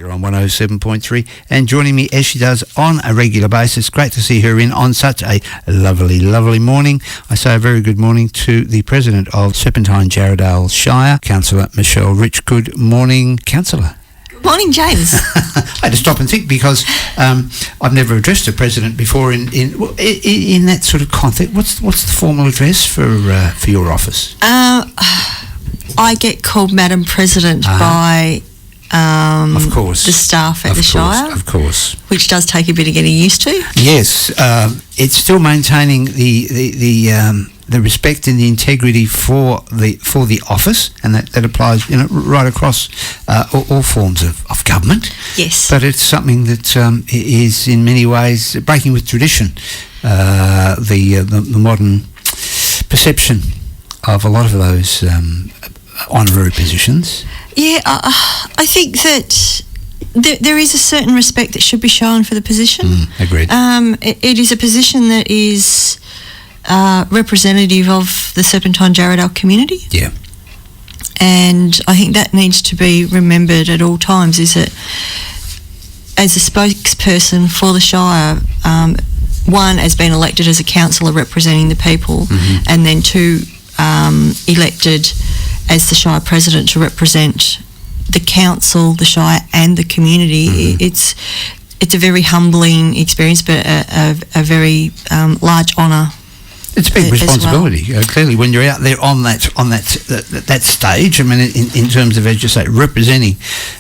You're on 107.3, and joining me as she does on a regular basis. Great to see her in on such a lovely, lovely morning. I say a very good morning to the President of Serpentine Jarrahdale Shire, Councillor Michelle Rich. Good morning, Councillor. Good morning, James. I had to stop and think because I've never addressed a president before in that sort of context. What's the formal address for your office? I get called Madam President by of course, the staff at the Shire. Of course. Which does take a bit of getting used to. Yes. It's still maintaining the respect and the integrity for the office, and that applies right across all forms of government. Yes. But it's something that is in many ways breaking with tradition. The modern perception of a lot of those honorary positions. Yeah, I think that there is a certain respect that should be shown for the position. Agreed. It is a position that is representative of the Serpentine Jarrahdale community. Yeah. And I think that needs to be remembered at all times, is that as a spokesperson for the Shire, one, as being elected as a councillor representing the people, and then two, elected as the Shire President to represent the council, the Shire and the community. It's a very humbling experience, but a very large honour. It's a big responsibility. Well. Clearly, when you're out there on that stage, I mean, in terms of, as you say, representing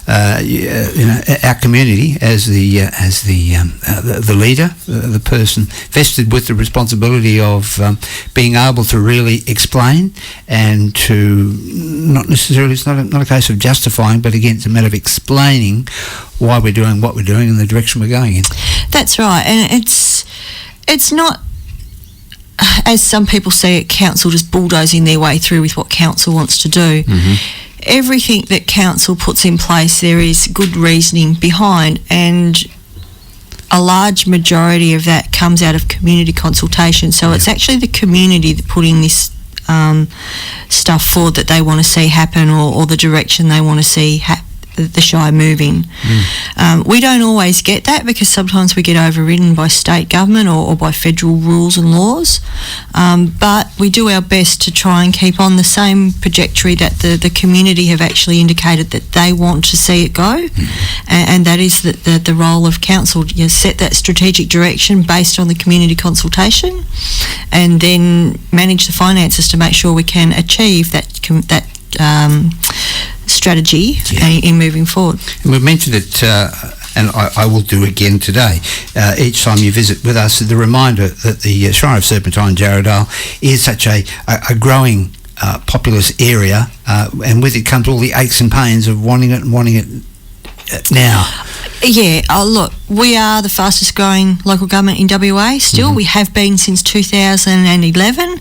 our community as the leader, the person vested with the responsibility of being able to really explain and to not necessarily, it's not a case of justifying, but again, it's a matter of explaining why we're doing what we're doing and the direction we're going in. That's right, and it's not, as some people say it, council just bulldozing their way through with what council wants to do. Everything that council puts in place, there is good reasoning behind, and a large majority of that comes out of community consultation. So it's actually the community that putting this stuff forward that they want to see happen, or the direction they want to see the Shire moving. We don't always get that, because sometimes we get overridden by state government or by federal rules and laws, but we do our best to try and keep on the same trajectory that the community have actually indicated that they want to see it go, and that is the role of council. You set that strategic direction based on the community consultation, and then manage the finances to make sure we can achieve that strategy in moving forward. And we've mentioned it, and I will do again today, each time you visit with us, the reminder that the Shire of Serpentine Jarrahdale is such a growing populous area, and with it comes all the aches and pains of wanting it now. Yeah, look, we are the fastest growing local government in WA still. We have been since 2011.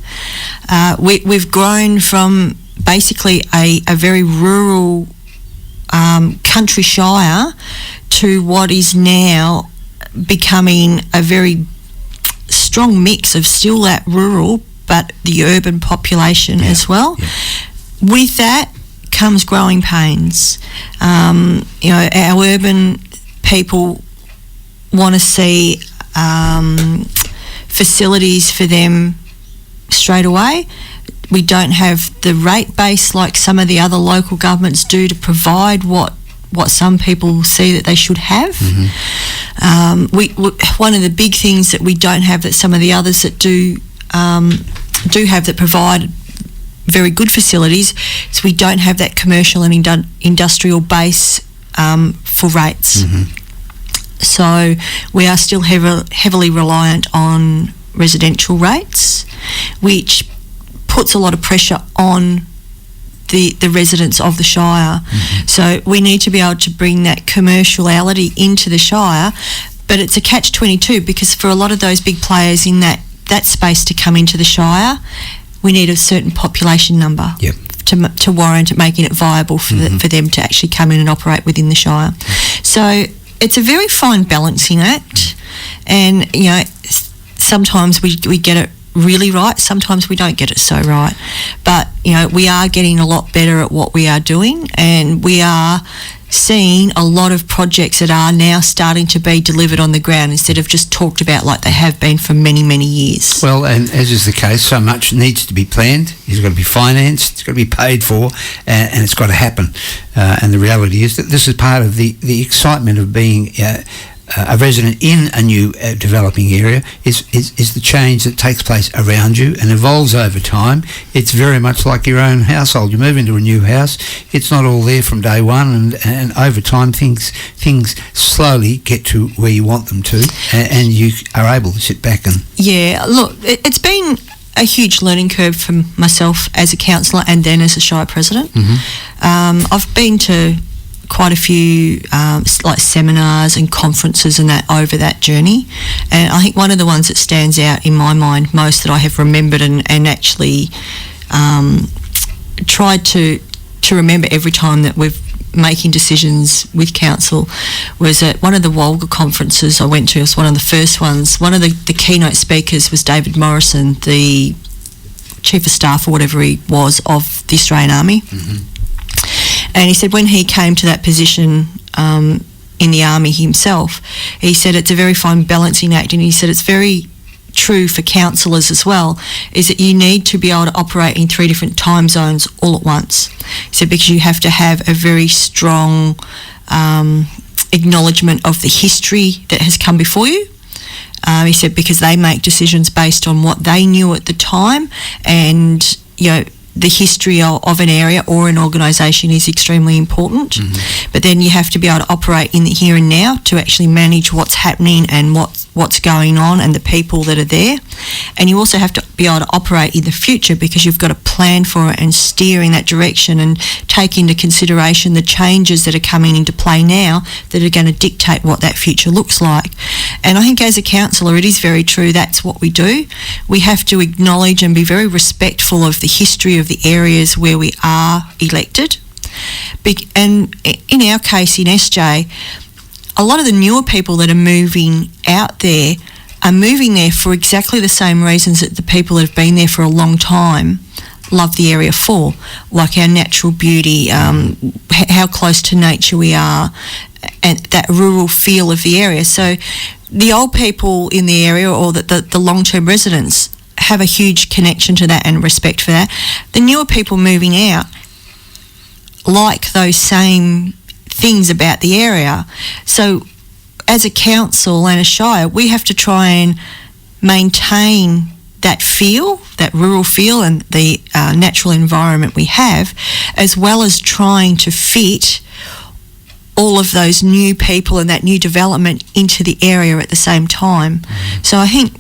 We've grown from basically a very rural country shire to what is now becoming a very strong mix of still that rural but the urban population as well. With that comes growing pains. Our urban people want to see facilities for them straight away. We don't have the rate base like some of the other local governments do to provide what some people see that they should have. One of the big things that we don't have that some of the others that do have that provide very good facilities is we don't have that commercial and industrial base for rates. So we are still heavily reliant on residential rates, which puts a lot of pressure on the residents of the Shire. So we need to be able to bring that commerciality into the Shire, but it's a catch-22, because for a lot of those big players in that space to come into the Shire, we need a certain population number to warrant it, making it viable for them to actually come in and operate within the Shire. So it's a very fine balancing act, and sometimes we get it really right, sometimes we don't get it so right, but we are getting a lot better at what we are doing, and we are seen a lot of projects that are now starting to be delivered on the ground instead of just talked about like they have been for many, many years. Well, and as is the case, so much needs to be planned. It's got to be financed. It's got to be paid for, and it's got to happen. And the reality is that this is part of the excitement of being a resident in a new developing area is the change that takes place around you and evolves over time. It's very much like your own household. You move into a new house, it's not all there from day one, and over time things slowly get to where you want them to, and you are able to sit back and... Yeah, look, it's been a huge learning curve for myself as a councillor and then as a Shire President. Mm-hmm. I've been to quite a few like seminars and conferences and that over that journey, and I think one of the ones that stands out in my mind most that I have remembered and actually tried to remember every time that we're making decisions with council was at one of the Wolga conferences I went to. It was one of the first ones. One of the keynote speakers was David Morrison, the Chief of Staff or whatever he was of the Australian Army. Mm-hmm. And he said when he came to that position in the Army himself, he said it's a very fine balancing act, and he said it's very true for councillors as well, is that you need to be able to operate in 3 different time zones all at once. He said because you have to have a very strong acknowledgement of the history that has come before you. He said because they make decisions based on what they knew at the time, and the history of an area or an organisation is extremely important. Mm-hmm. But then you have to be able to operate in the here and now to actually manage what's happening and what's going on and the people that are there. And you also have to be able to operate in the future because you've got to plan for it and steer in that direction and take into consideration the changes that are coming into play now that are going to dictate what that future looks like. And I think as a councillor it is very true, that's what we do. We have to acknowledge and be very respectful of the history of the areas where we are elected. And in our case in SJ, a lot of the newer people that are moving out there are moving there for exactly the same reasons that the people that have been there for a long time love the area for, like our natural beauty, how close to nature we are, and that rural feel of the area. So the old people in the area or the long-term residents have a huge connection to that and respect for that. The newer people moving out like those same things about the area. So as a council and a shire, we have to try and maintain that feel, that rural feel and the natural environment we have, as well as trying to fit all of those new people and that new development into the area at the same time. Mm-hmm. So I think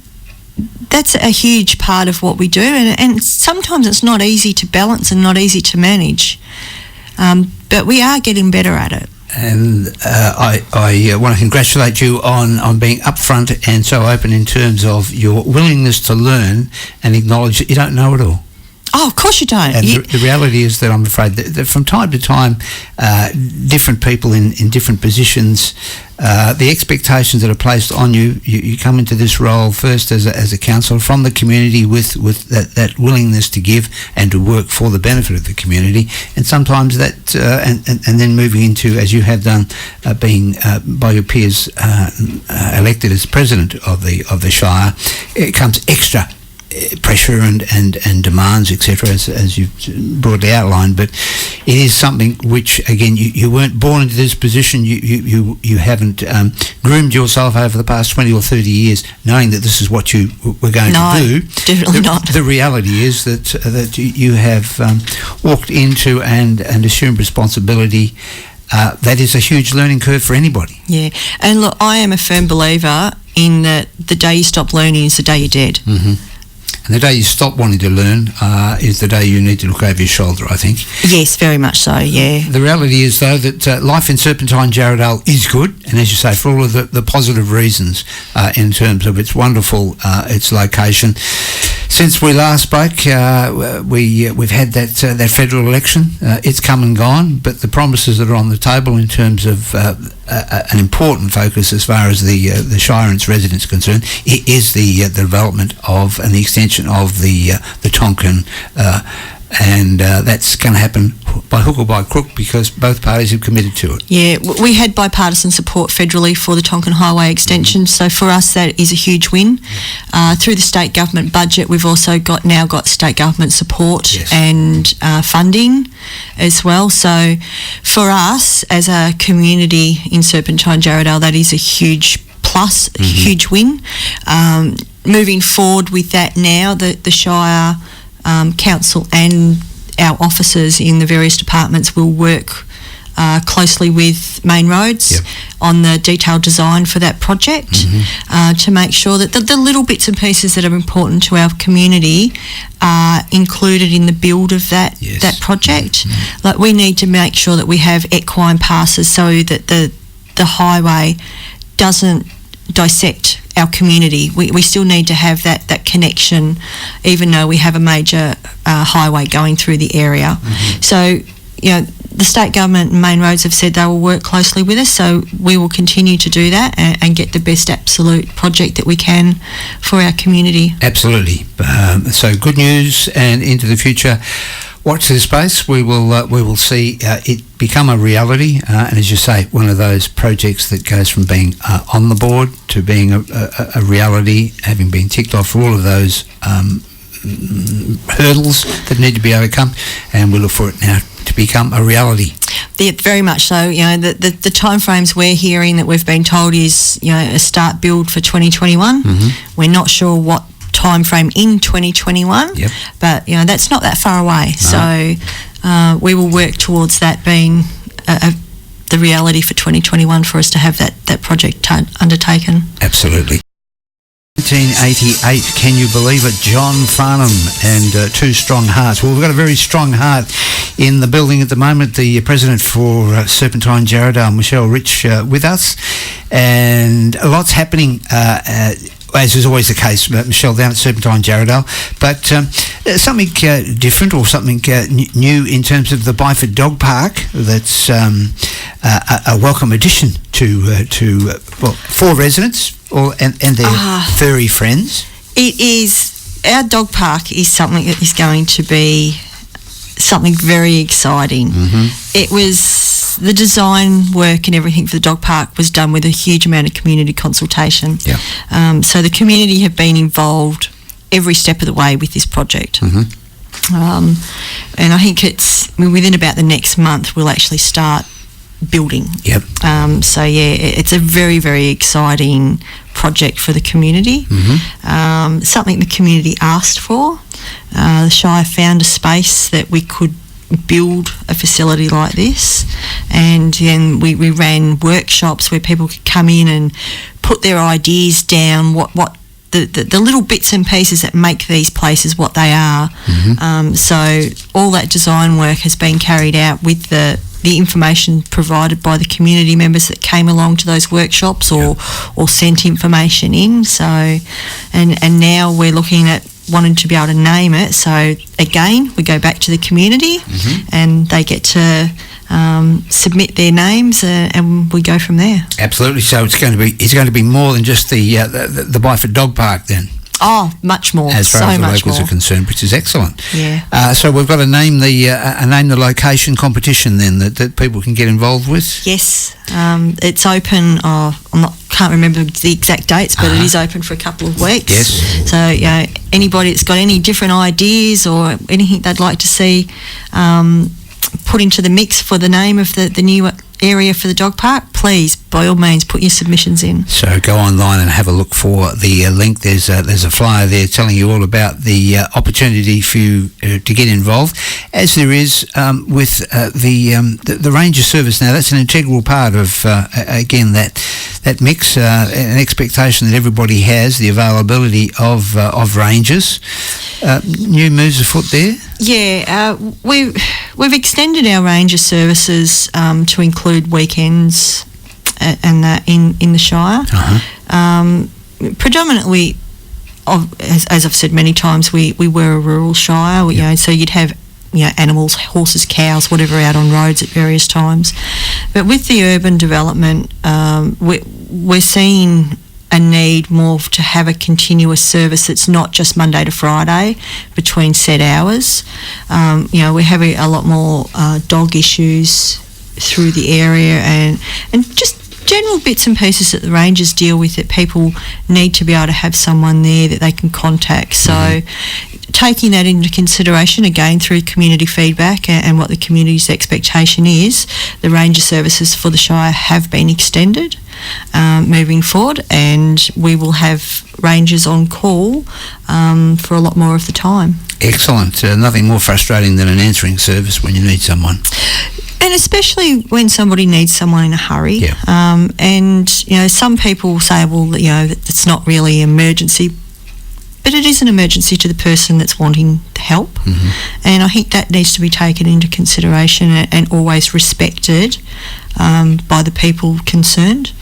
that's a huge part of what we do, and sometimes it's not easy to balance and not easy to manage, but we are getting better at it. And I want to congratulate you on being upfront and so open in terms of your willingness to learn and acknowledge that you don't know it all. Oh, of course you don't. And the reality is that I'm afraid that from time to time, different people in different positions, the expectations that are placed on you, you come into this role first as a councillor from the community with that willingness to give and to work for the benefit of the community, and sometimes that and then moving into, as you have done, being by your peers elected as president of the Shire, it comes extra pressure and demands, etc., as you've broadly outlined. But it is something which, again, you weren't born into this position. You haven't groomed yourself over the past 20 or 30 years knowing that this is what you were going to do. Definitely not. The reality is that you have walked into and assumed responsibility. That is a huge learning curve for anybody. Yeah, and look, I am a firm believer in that the day you stop learning is the day you're dead. Mm-hmm. And the day you stop wanting to learn is the day you need to look over your shoulder, I think. Yes, very much so, yeah. The reality is, though, that life in Serpentine Jarrahdale is good, and as you say, for all of the positive reasons in terms of its wonderful, its location. Since we last spoke, we've had that federal election. It's come and gone, but the promises that are on the table in terms of an important focus as far as the Shire and its residents are concerned is the development of and the extension of the Tonkin, and that's going to happen by hook or by crook, because both parties have committed to it. Yeah, we had bipartisan support federally for the Tonkin Highway extension, so for us that is a huge win. Through the state government budget, we've also now got state government support and funding as well. So for us as a community in Serpentine Jarrahdale, that is a huge plus, a huge win. Moving forward with that now, the Shire Council and our officers in the various departments will work closely with Main Roads on the detailed design for that project to make sure that the little bits and pieces that are important to our community are included in the build of that project. Like, we need to make sure that we have equine passes so that the highway doesn't dissect our community. We still need to have that connection, even though we have a major highway going through the area. So, the state government and Main Roads have said they will work closely with us, so we will continue to do that and get the best absolute project that we can for our community. Absolutely. So good news, and into the future, watch this space. We will see it become a reality, and as you say, one of those projects that goes from being on the board to being a reality, having been ticked off all of those hurdles that need to be overcome, and we look for it now to become a reality. Yeah, very much so. The timeframes we're hearing that we've been told is a start build for 2021. We're not sure what time frame in 2021, but that's not that far away. No. So we will work towards that being the reality for 2021 for us to have that project undertaken. Absolutely. 1988, can you believe it? John Farnham and Two Strong Hearts. Well, we've got a very strong heart in the building at the moment. The president for Serpentine Jarrahdale, Michelle Rich, with us, and a lot's happening, as is always the case, Michelle, down at Serpentine Jarrahdale, but something different, or something new in terms of the Byford Dog Park. That's a welcome addition for residents and their furry friends. It is. Our dog park is something that is going to be something very exciting. It was, the design work and everything for the dog park was done with a huge amount of community consultation. So the community have been involved every step of the way with this project. And I think it's within about the next month we'll actually start building. So it's a very, very exciting project for the community. Something the community asked for. The Shire found a space that we could build a facility like this, and then we ran workshops where people could come in and put their ideas down, what the little bits and pieces that make these places what they are. So all that design work has been carried out with the information provided by the community members that came along to those workshops or sent information in. So and now we're looking at wanting to be able to name it. So again, we go back to the community and they get to submit their names and we go from there. Absolutely. So it's going to be more than just the Byford Dog Park then. Oh, much more. As far as the locals are concerned, which is excellent. So we've got to name the location competition then that people can get involved with. Yes, it's open. Can't remember the exact dates, but it is open for a couple of weeks. Yes. So anybody that's got any different ideas or anything they'd like to see put into the mix for the name of the new area for the dog park, please, by all means, put your submissions in. So go online and have a look for the link. There's a flyer there telling you all about the opportunity for you to get involved, as there is with the ranger service. Now, that's an integral part of again that mix, an expectation that everybody has the availability of rangers. New moves afoot there. Yeah, we've extended our ranger services to include weekends and that in the Shire. Predominantly, as I've said many times, we were a rural Shire. So you'd have animals, horses, cows, whatever, out on roads at various times. But with the urban development, we're seeing a need more to have a continuous service that's not just Monday to Friday between set hours. We're having a lot more dog issues through the area and just general bits and pieces that the rangers deal with that people need to be able to have someone there that they can contact. So taking that into consideration again through community feedback and what the community's expectation is, the ranger services for the Shire have been extended moving forward, and we will have rangers on call for a lot more of the time. Excellent. Nothing more frustrating than an answering service when you need someone. And especially when somebody needs someone in a hurry. Yeah. Some people say, well, it's not really an emergency, but it is an emergency to the person that's wanting the help. Mm-hmm. And I think that needs to be taken into consideration and always respected by the people concerned.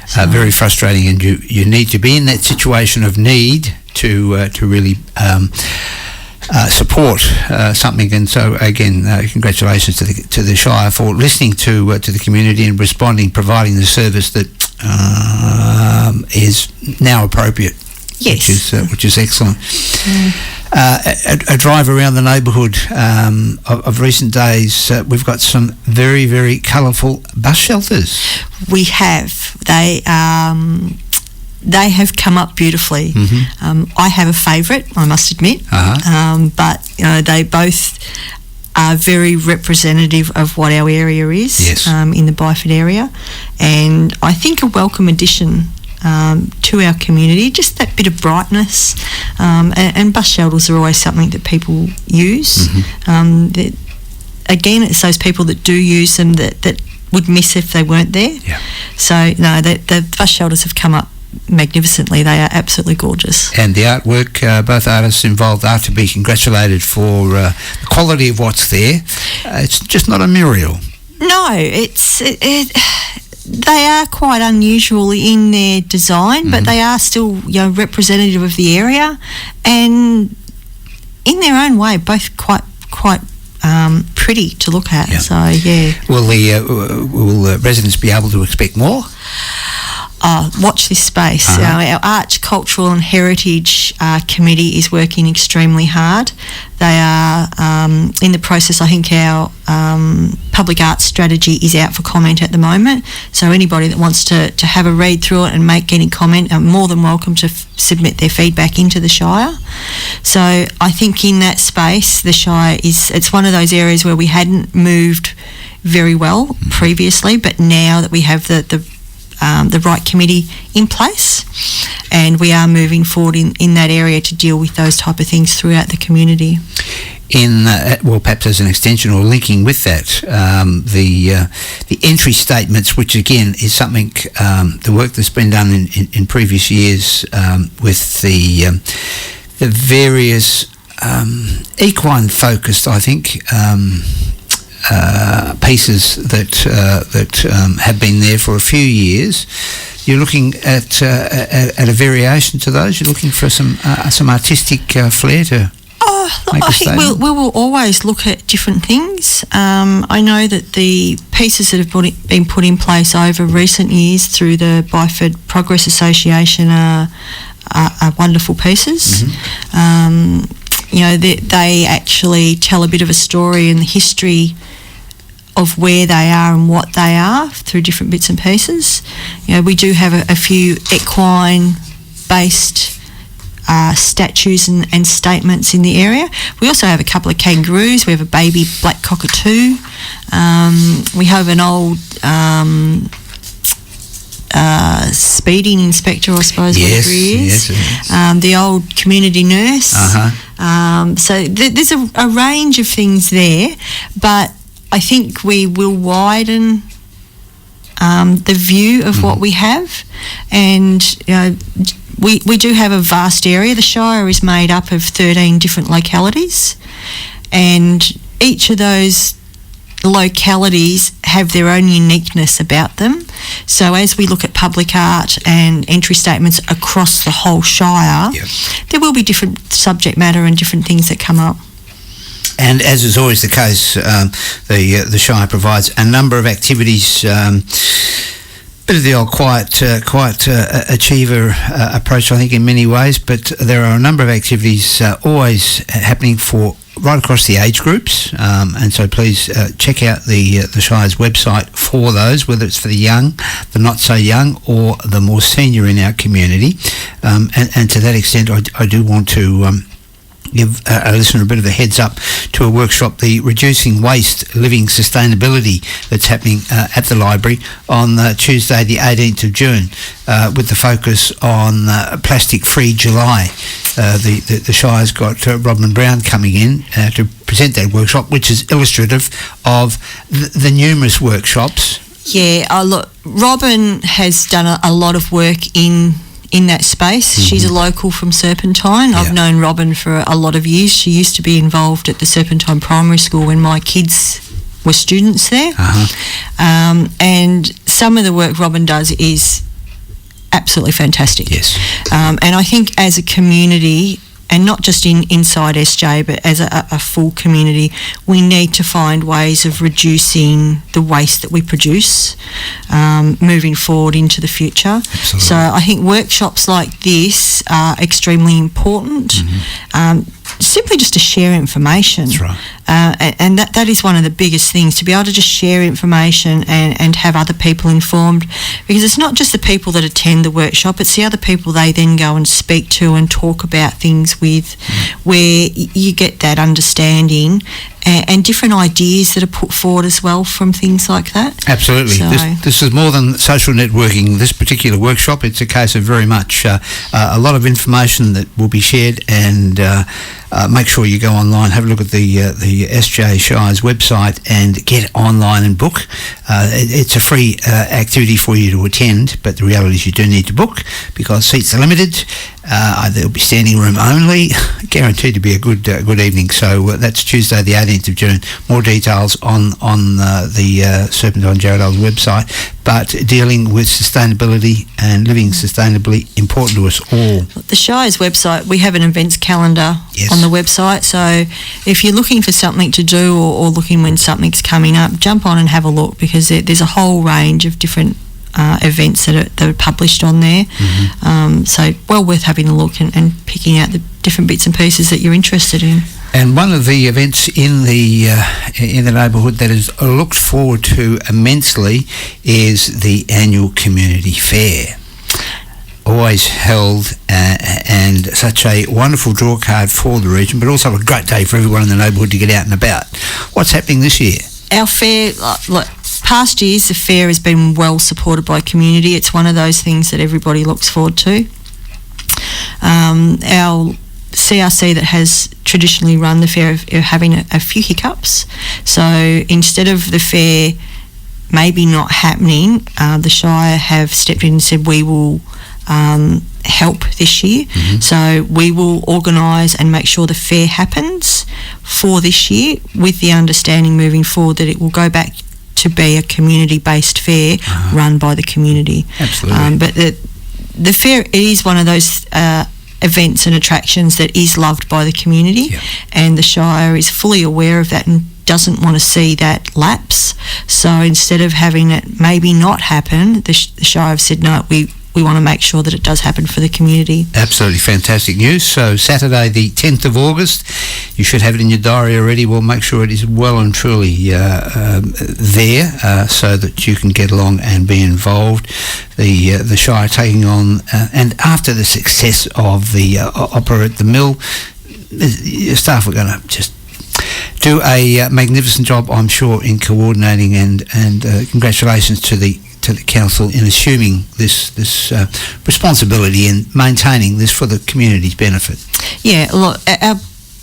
So. Very frustrating, and you need to be in that situation of need to really support something. And so again, congratulations to the Shire for listening to the community and responding, providing the service that is now appropriate. Yes. Which is excellent. A drive around the neighbourhood of recent days, we've got some very, very colourful bus shelters. We have. They have come up beautifully. Mm-hmm. I have a favourite, I must admit, but they both are very representative of what our area is. Yes. In the Byford area, and I think a welcome addition to our community, just that bit of brightness, and bus shelters are always something that people use. Mm-hmm. Again, it's those people that do use them that would miss if they weren't there. Yeah. So no, the bus shelters have come up magnificently. They are absolutely gorgeous. And the artwork, both artists involved are to be congratulated for the quality of what's there. It's just not a mural. No, they are quite unusual in their design, but they are still representative of the area, and in their own way, both quite pretty to look at. Yeah. So yeah. Will residents be able to expect more? Watch this space. Our Arts, Cultural and Heritage Committee is working extremely hard. They are in the process. I think our public arts strategy is out for comment at the moment. So anybody that wants to have a read through it and make any comment are more than welcome to submit their feedback into the Shire. So I think in that space, the Shire it's one of those areas where we hadn't moved very well previously, but now that we have the right committee in place, and we are moving forward in that area to deal with those type of things throughout the community. Perhaps as an extension or linking with that, the entry statements, which again is something, the work that's been done in previous years with the various equine focused, I think, pieces that have been there for a few years. You're looking at a variation to those. You're looking for some artistic flair to. I think we will always look at different things. I know that the pieces that have been put in place over recent years through the Byford Progress Association are wonderful pieces. Mm-hmm. They actually tell a bit of a story in the history of where they are and what they are through different bits and pieces. We do have a few equine-based statues and statements in the area. We also have a couple of kangaroos. We have a baby black cockatoo. We have an old speeding inspector, I suppose, whatever he is. Yes. The old community nurse. So there's a range of things there, but I think we will widen the view of what we have, and we do have a vast area. The Shire is made up of 13 different localities, and each of those localities have their own uniqueness about them. So as we look at public art and entry statements across the whole Shire, there will be different subject matter and different things that come up. And as is always the case, the Shire provides a number of activities Bit of the old quiet achiever approach, I think, in many ways, but there are a number of activities always happening for right across the age groups, and so please check out the Shire's website for those, whether it's for the young, the not so young, or the more senior in our community. And to that extent, I do want to give a listener a bit of a heads up to a workshop, the Reducing Waste, Living Sustainability, that's happening at the library on Tuesday the 18th of June, with the focus on Plastic-Free July. The Shire's got Robin Brown coming in to present that workshop, which is illustrative of the numerous workshops. Yeah, look, Robin has done a lot of work in that space. Mm-hmm. She's a local from Serpentine. I've known Robin for a lot of years. She used to be involved at the Serpentine Primary School when my kids were students there. And some of the work Robin does is absolutely fantastic. Yes. And I think as a community, and not just inside SJ, but as a full community, we need to find ways of reducing the waste that we produce, moving forward into the future. Absolutely. So I think workshops like this are extremely important, simply just to share information. That's right. And that is one of the biggest things, to be able to just share information and have other people informed, because it's not just the people that attend the workshop, it's the other people they then go and speak to and talk about things with, where you get that understanding and different ideas that are put forward as well from things like that. Absolutely. So, this is more than social networking, this particular workshop. It's a case of very much a lot of information that will be shared, and make sure you go online, have a look at the SJ Shire's website and get online and book. It's a free activity for you to attend, but the reality is you do need to book because seats are limited. There'll be standing room only, guaranteed to be a good evening. So that's Tuesday the 18th of June. More details on the Serpentine Jarrahdale's website, but dealing with sustainability and living sustainably, important to us all. The Shire's website, we have an events calendar on the website, so if you're looking for something to do or looking when something's coming up, jump on and have a look, because there's a whole range of different events that are published on there. So well worth having a look and picking out the different bits and pieces that you're interested in. And one of the events in the neighbourhood that is looked forward to immensely is the annual community fair. Always held, and such a wonderful draw card for the region, but also a great day for everyone in the neighbourhood to get out and about. What's happening this year? Our fair, like past years, the fair has been well supported by community. It's one of those things that everybody looks forward to. Our CRC that has traditionally run the fair are having a few hiccups. So instead of the fair maybe not happening, the Shire have stepped in and said we will help this year. So we will organise and make sure the fair happens for this year, with the understanding moving forward that it will go back to be a community-based fair run by the community. Absolutely. But the fair is one of those events and attractions that is loved by the community, and the Shire is fully aware of that and doesn't want to see that lapse. So instead of having it maybe not happen, the Shire have said no, we want to make sure that it does happen for the community. Absolutely fantastic news. So Saturday the 10th of August, you should have it in your diary already. We'll make sure it is well and truly there, so that you can get along and be involved. The Shire taking on, and after the success of the opera at the Mill, the staff are going to just do a magnificent job, I'm sure, in coordinating, and congratulations to the council in assuming this responsibility and maintaining this for the community's benefit. Yeah, look,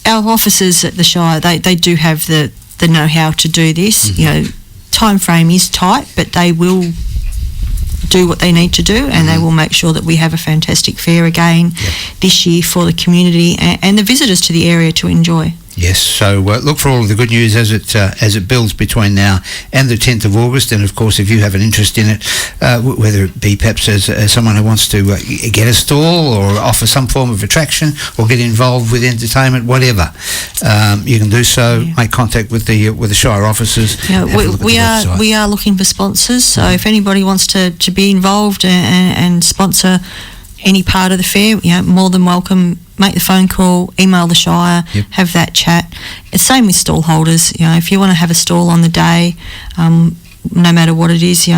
our officers at the Shire, they do have the know-how to do this. You know, time frame is tight, but they will do what they need to do, and they will make sure that we have a fantastic fair again this year for the community and the visitors to the area to enjoy. Yes, so look for all of the good news as it builds between now and the 10th of August. And of course, if you have an interest in it, whether it be perhaps as someone who wants to get a stall or offer some form of attraction or get involved with entertainment, whatever, you can do so. Yeah. Make contact with the Shire officers. Yeah, we are looking for sponsors. So if anybody wants to be involved and sponsor any part of the fair, more than welcome. Make the phone call, email the Shire, have that chat. It's same with stall holders. If you want to have a stall on the day, no matter what it is,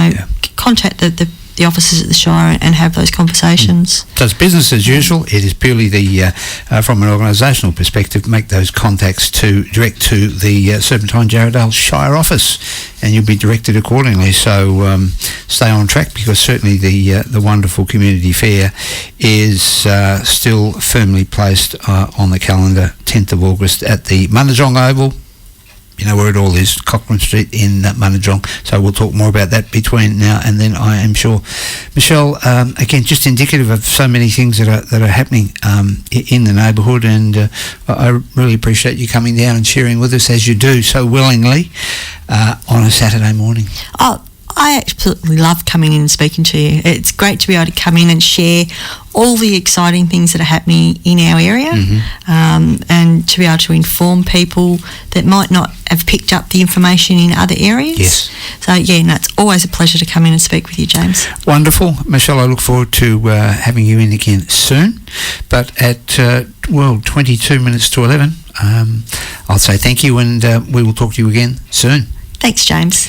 contact the officers at the Shire and have those conversations. So it's business as usual. It is purely from an organisational perspective, make those contacts direct to the Serpentine Jarrahdale Shire office, and you'll be directed accordingly. So stay on track, because certainly the wonderful community fair is still firmly placed on the calendar, 10th of August at the Munajong Oval. You know where it all is, Cochrane Street in Munajong. So we'll talk more about that between now and then, I am sure. Michelle, again, just indicative of so many things that are happening in the neighbourhood, and I really appreciate you coming down and sharing with us, as you do so willingly, on a Saturday morning. Oh, I absolutely love coming in and speaking to you. It's great to be able to come in and share all the exciting things that are happening in our area, and to be able to inform people that might not have picked up the information in other areas. Yes. So, it's always a pleasure to come in and speak with you, James. Wonderful. Michelle, I look forward to having you in again soon. But at, 22 minutes to 11, I'll say thank you, and we will talk to you again soon. Thanks, James.